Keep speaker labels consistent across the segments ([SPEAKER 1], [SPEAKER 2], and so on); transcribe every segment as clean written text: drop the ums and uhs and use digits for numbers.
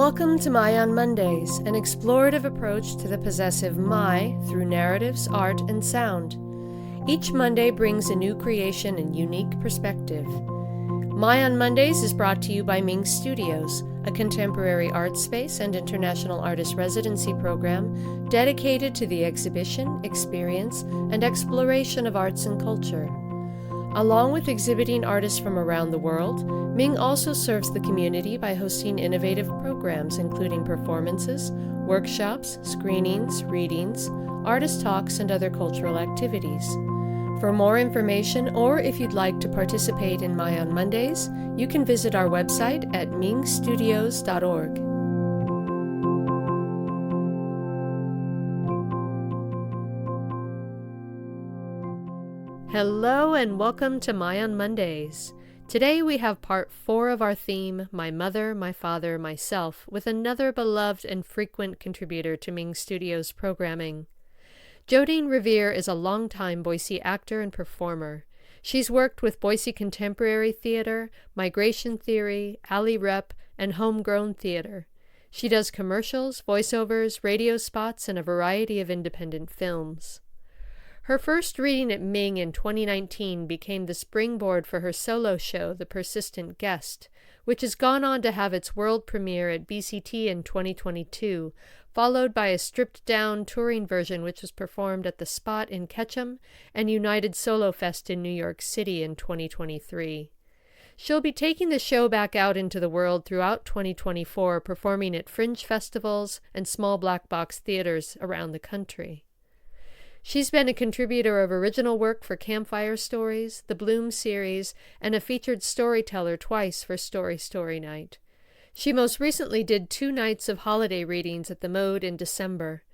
[SPEAKER 1] Welcome to My on Mondays, an explorative approach to the possessive my through narratives, art, and sound. Each Monday brings a new creation and unique perspective. My on Mondays is brought to you by Ming Studios, a contemporary art space and international artist residency program dedicated to the exhibition, experience, and exploration of arts and culture. Along with exhibiting artists from around the world, Ming also serves the community by hosting innovative programs including performances, workshops, screenings, readings, artist talks, and other cultural activities. For more information, or if you'd like to participate in My on Mondays, you can visit our website at mingstudios.org. Hello and welcome to My on Mondays. Today we have part 4 of our theme, My Mother, My Father, Myself, with another beloved and frequent contributor to Ming Studios programming. Jodeen Revere is a longtime Boise actor and performer. She's worked with Boise Contemporary Theater, Migration Theory, Rep and Homegrown Theater. She does commercials, voiceovers, radio spots, and a variety of independent films. Her first reading at Ming in 2019 became the springboard for her solo show, The Persistent Guest, which has gone on to have its world premiere at BCT in 2022, followed by a stripped-down touring version which was performed at The Spot in Ketchum and United Solo Fest in New York City in 2023. She'll be taking the show back out into the world throughout 2024, performing at Fringe Festivals and small black box theaters around the country. She's been a contributor of original work for Campfire Stories, the Bloom series, and a featured storyteller twice for Story Night. She most recently did 2 nights of holiday readings at the Mode in December.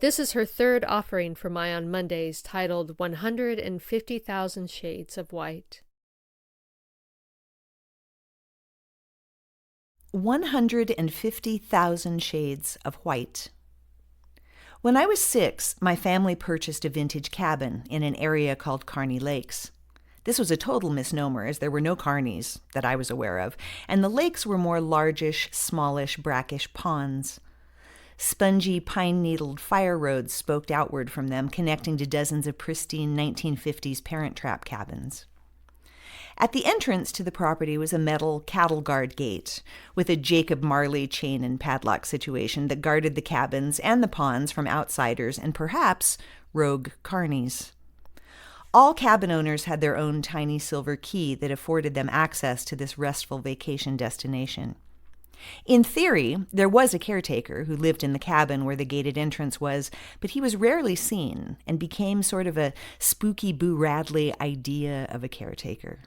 [SPEAKER 1] This is her third offering for My on Mondays, titled 150,000 Shades of White.
[SPEAKER 2] 150,000 Shades of White. When I was 6, my family purchased a vintage cabin in an area called Kearney Lakes. This was a total misnomer, as there were no Kearneys that I was aware of, and the lakes were more largish, smallish, brackish ponds. Spongy, pine-needled fire roads spoked outward from them, connecting to dozens of pristine 1950s parent trap cabins. At the entrance to the property was a metal cattle guard gate with a Jacob Marley chain and padlock situation that guarded the cabins and the ponds from outsiders and perhaps rogue Kearneys. All cabin owners had their own tiny silver key that afforded them access to this restful vacation destination. In theory, there was a caretaker who lived in the cabin where the gated entrance was, but he was rarely seen and became sort of a spooky Boo Radley idea of a caretaker.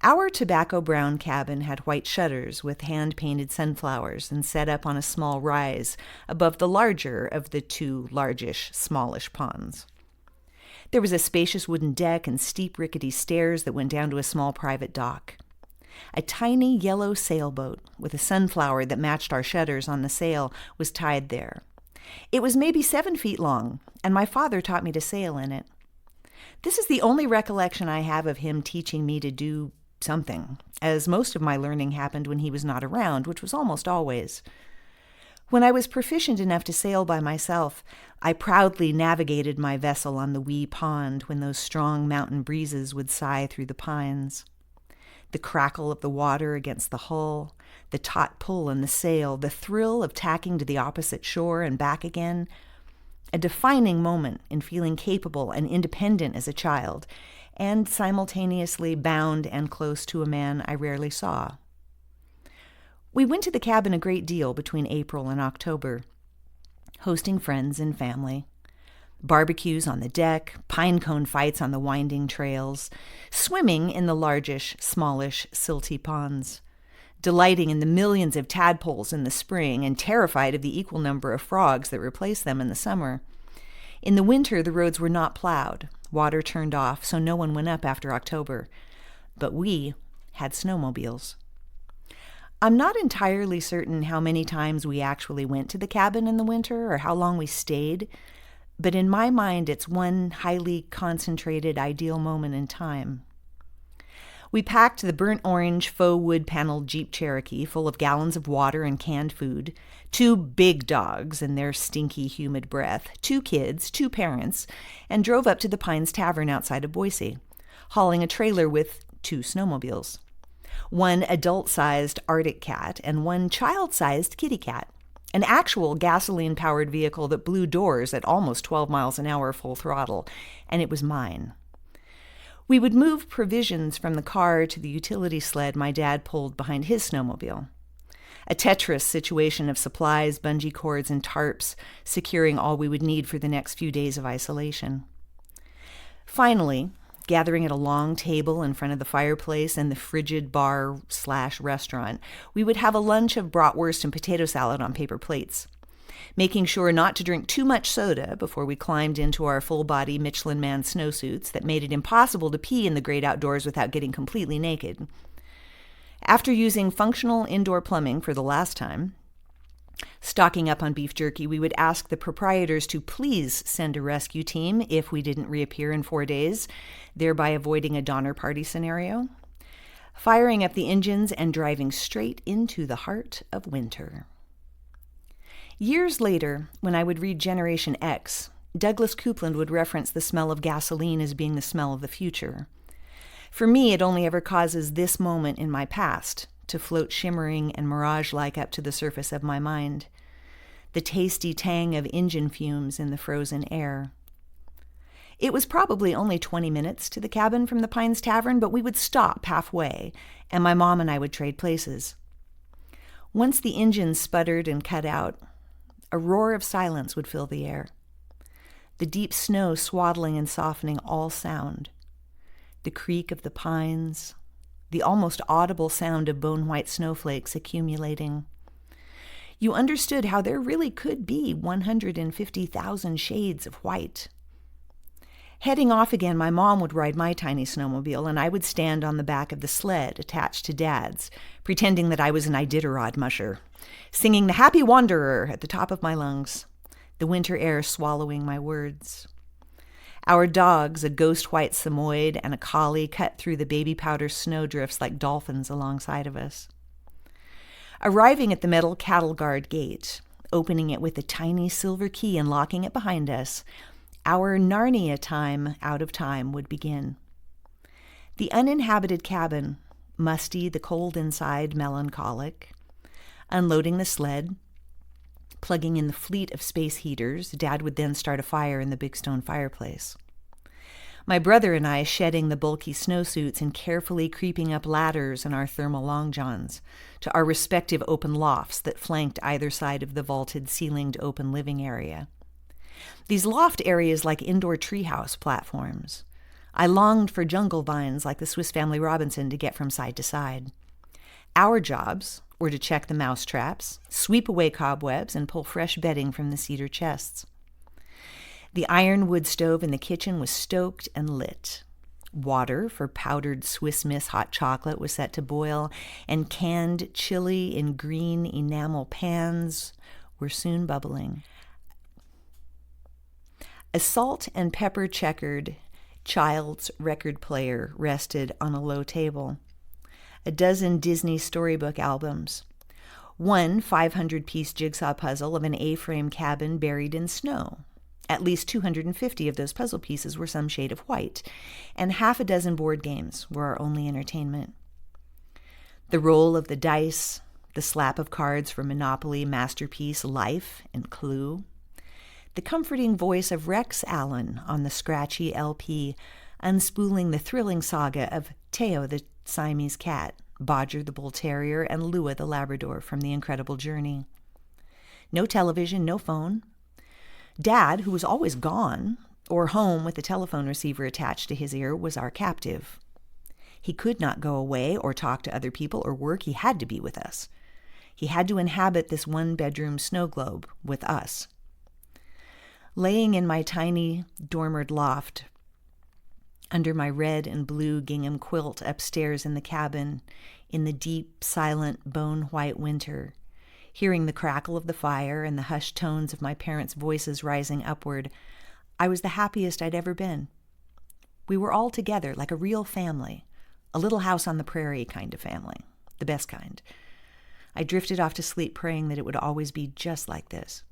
[SPEAKER 2] Our tobacco brown cabin had white shutters with hand-painted sunflowers and set up on a small rise above the larger of the 2 largish, smallish ponds. There was a spacious wooden deck and steep rickety stairs that went down to a small private dock. A tiny yellow sailboat with a sunflower that matched our shutters on the sail was tied there. It was maybe 7 feet long, and my father taught me to sail in it. This is the only recollection I have of him teaching me to do something, as most of my learning happened when he was not around, which was almost always. When I was proficient enough to sail by myself, I proudly navigated my vessel on the wee pond when those strong mountain breezes would sigh through the pines. The crackle of the water against the hull, the taut pull in the sail, the thrill of tacking to the opposite shore and back again, a defining moment in feeling capable and independent as a child, and simultaneously bound and close to a man I rarely saw. We went to the cabin a great deal between April and October, hosting friends and family. Barbecues on the deck, pine cone fights on the winding trails, swimming in the largish, smallish, silty ponds, delighting in the millions of tadpoles in the spring and terrified of the equal number of frogs that replaced them in the summer. In the winter, the roads were not plowed, water turned off, so no one went up after October. But we had snowmobiles. I'm not entirely certain how many times we actually went to the cabin in the winter or how long we stayed, but in my mind, it's one highly concentrated, ideal moment in time. We packed the burnt orange faux wood paneled Jeep Cherokee full of gallons of water and canned food, 2 big dogs and their stinky, humid breath, 2 kids, 2 parents, and drove up to the Pines Tavern outside of Boise, hauling a trailer with 2 snowmobiles, 1 adult-sized Arctic cat and 1 child-sized kitty cat, an actual gasoline-powered vehicle that blew doors at almost 12 miles an hour full throttle, and it was mine. We would move provisions from the car to the utility sled my dad pulled behind his snowmobile. A Tetris situation of supplies, bungee cords, and tarps securing all we would need for the next few days of isolation. Finally, gathering at a long table in front of the fireplace in the frigid bar/restaurant, we would have a lunch of bratwurst and potato salad on paper plates, making sure not to drink too much soda before we climbed into our full-body Michelin Man snowsuits that made it impossible to pee in the great outdoors without getting completely naked. After using functional indoor plumbing for the last time, stocking up on beef jerky, we would ask the proprietors to please send a rescue team if we didn't reappear in 4 days, thereby avoiding a Donner Party scenario, firing up the engines and driving straight into the heart of winter. Years later, when I would read Generation X, Douglas Coupland would reference the smell of gasoline as being the smell of the future. For me, it only ever causes this moment in my past to float shimmering and mirage-like up to the surface of my mind, the tasty tang of engine fumes in the frozen air. It was probably only 20 minutes to the cabin from the Pines Tavern, but we would stop halfway, and my mom and I would trade places. Once the engine sputtered and cut out, a roar of silence would fill the air, the deep snow swaddling and softening all sound, the creak of the pines, the almost audible sound of bone-white snowflakes accumulating. You understood how there really could be 150,000 shades of white. Heading off again, my mom would ride my tiny snowmobile, and I would stand on the back of the sled attached to Dad's, pretending that I was an Iditarod musher, singing The Happy Wanderer at the top of my lungs, the winter air swallowing my words. Our dogs, a ghost white Samoyed and a collie, cut through the baby powder snowdrifts like dolphins alongside of us. Arriving at the metal cattle guard gate, opening it with a tiny silver key and locking it behind us, our Narnia time out of time would begin. The uninhabited cabin, musty, the cold inside melancholic, unloading the sled, plugging in the fleet of space heaters. Dad would then start a fire in the big stone fireplace. My brother and I shedding the bulky snowsuits and carefully creeping up ladders in our thermal long johns to our respective open lofts that flanked either side of the vaulted ceilinged open living area. These loft areas like indoor treehouse platforms. I longed for jungle vines like the Swiss Family Robinson to get from side to side. Our jobs were to check the mouse traps, sweep away cobwebs, and pull fresh bedding from the cedar chests. The ironwood stove in the kitchen was stoked and lit. Water for powdered Swiss Miss hot chocolate was set to boil, and canned chili in green enamel pans were soon bubbling. A salt and pepper checkered child's record player rested on a low table. A dozen Disney storybook albums. One 500-piece jigsaw puzzle of an A-frame cabin buried in snow. At least 250 of those puzzle pieces were some shade of white, and half a dozen board games were our only entertainment. The roll of the dice, the slap of cards for Monopoly, Masterpiece, Life, and Clue. The comforting voice of Rex Allen on the scratchy LP, unspooling the thrilling saga of Teo the Siamese cat, Bodger the bull terrier, and Lua the Labrador from The Incredible Journey. No television, no phone. Dad, who was always gone, or home with a telephone receiver attached to his ear, was our captive. He could not go away or talk to other people or work. He had to be with us. He had to inhabit this one-bedroom snow globe with us. Laying in my tiny dormered loft, under my red and blue gingham quilt upstairs in the cabin, in the deep, silent, bone-white winter, hearing the crackle of the fire and the hushed tones of my parents' voices rising upward, I was the happiest I'd ever been. We were all together like a real family, a little house on the prairie kind of family, the best kind. I drifted off to sleep praying that it would always be just like this.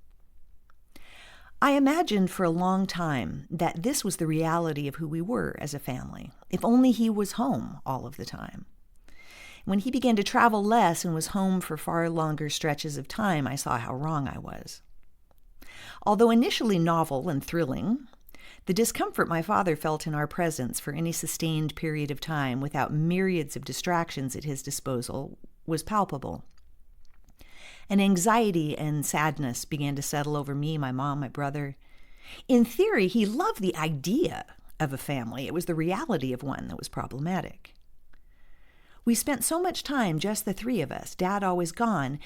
[SPEAKER 2] I imagined for a long time that this was the reality of who we were as a family, if only he was home all of the time. When he began to travel less and was home for far longer stretches of time, I saw how wrong I was. Although initially novel and thrilling, the discomfort my father felt in our presence for any sustained period of time without myriads of distractions at his disposal was palpable. An anxiety and sadness began to settle over me, my mom, my brother. In theory, he loved the idea of a family. It was the reality of one that was problematic. We spent so much time, just the three of us, Dad always gone,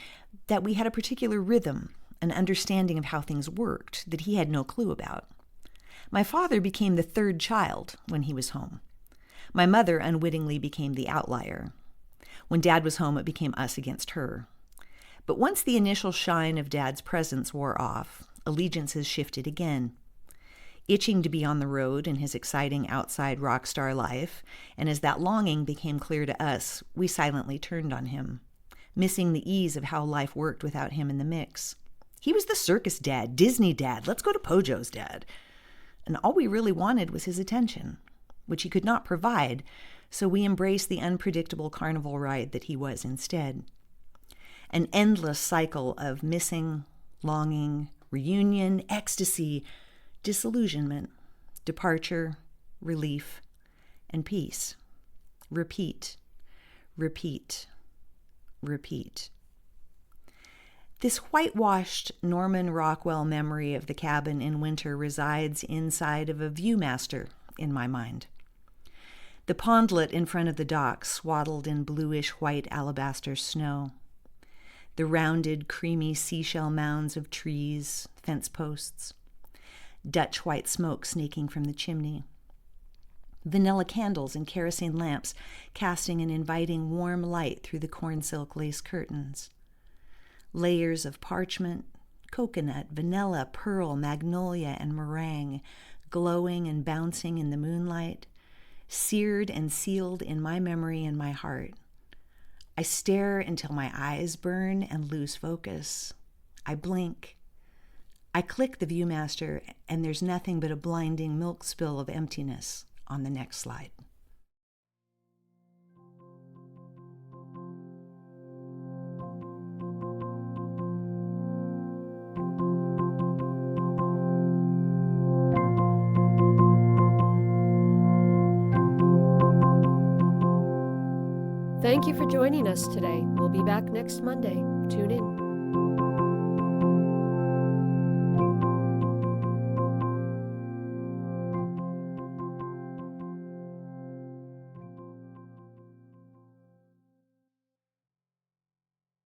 [SPEAKER 2] that we had a particular rhythm, an understanding of how things worked that he had no clue about. My father became the third child when he was home. My mother unwittingly became the outlier. When Dad was home, it became us against her. But once the initial shine of Dad's presence wore off, allegiances shifted again. Itching to be on the road in his exciting outside rock star life, and as that longing became clear to us, we silently turned on him, missing the ease of how life worked without him in the mix. He was the circus dad, Disney dad, let's go to Pojo's dad. And all we really wanted was his attention, which he could not provide, so we embraced the unpredictable carnival ride that he was instead. An endless cycle of missing, longing, reunion, ecstasy, disillusionment, departure, relief, and peace. Repeat, repeat, repeat. This whitewashed Norman Rockwell memory of the cabin in winter resides inside of a Viewmaster in my mind. The pondlet in front of the dock swaddled in bluish-white alabaster snow. The rounded, creamy seashell mounds of trees, fence posts. Dutch white smoke snaking from the chimney. Vanilla candles and kerosene lamps casting an inviting warm light through the corn silk lace curtains. Layers of parchment, coconut, vanilla, pearl, magnolia, and meringue glowing and bouncing in the moonlight, seared and sealed in my memory and my heart. I stare until my eyes burn and lose focus. I blink. I click the Viewmaster, and there's nothing but a blinding milk spill of emptiness on the next slide.
[SPEAKER 1] Thank you for joining us today. We'll be back next Monday. Tune in.